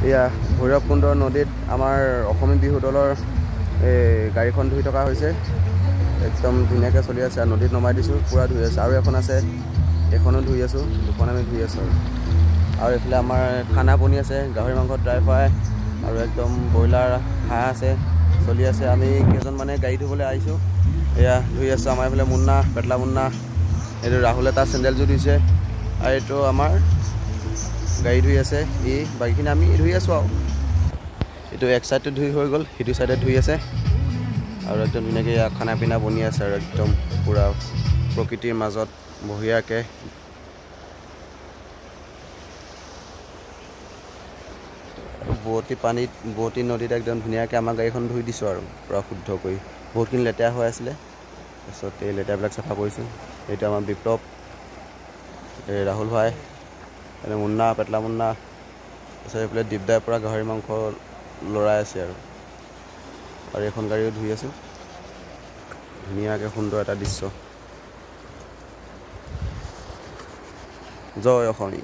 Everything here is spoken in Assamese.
এয়া ভৈৰৱকুণ্ড নদীত আমাৰ অসমী বিহু দলৰ গাড়ীখন ধুই থকা হৈছে। একদম ধুনীয়াকৈ চলি আছে। আৰু নদীত নমাই দিছোঁ, পূৰা ধুই আছে। আৰু এখন আছে, এইখনো ধুই আছোঁ, দুখন আমি ধুই আছোঁ। আৰু এইফালে আমাৰ খানা বনি আছে, গাহৰি মাংস ড্ৰাই ফ্ৰাই আৰু একদম ব্ৰইলাৰ হাঁহ আছে, চলি আছে। আমি কেইজনমানে গাড়ী ধুবলৈ আহিছোঁ, এয়া ধুই আছোঁ। আমাৰ এইফালে মুন্না, পেটলা মুন্না, এইটো ৰাহুলে তাৰ চেণ্ডেলযোৰ ধুইছে, আৰু এইটো আমাৰ গাড়ী ধুই আছে। বাকীখিনি আমি ধুই আছোঁ আৰু এইটো এক চাইডটো ধুই হৈ গ'ল, সিটো চাইডে ধুই আছে। আৰু একদম ধুনীয়াকৈ খানা পিনা বনি আছে, আৰু একদম পূৰা প্ৰকৃতিৰ মাজত বঢ়িয়াকৈ। বোৱতী নদীত একদম ধুনীয়াকৈ আমাৰ গাড়ীখন ধুই দিছোঁ আৰু পূৰা শুদ্ধ কৰি। বহুতখিনি লেতেৰা হৈ আছিলে, তাৰপিছত এই লেতেৰাবিলাক চাফা কৰিছোঁ। এইটো আমাৰ বিপ্লৱ, এই ৰাহুল ভাই, এনে মুন্না, পেটলা মুন্না, তাৰপিছত এইফালে দীপদাৰ পৰা গাহৰি মাংস লৰাই আছে। আৰু এইখন গাড়ীও ধুই আছোঁ, ধুনীয়াকৈ সুন্দৰ এটা দৃশ্য। জয় অসমী।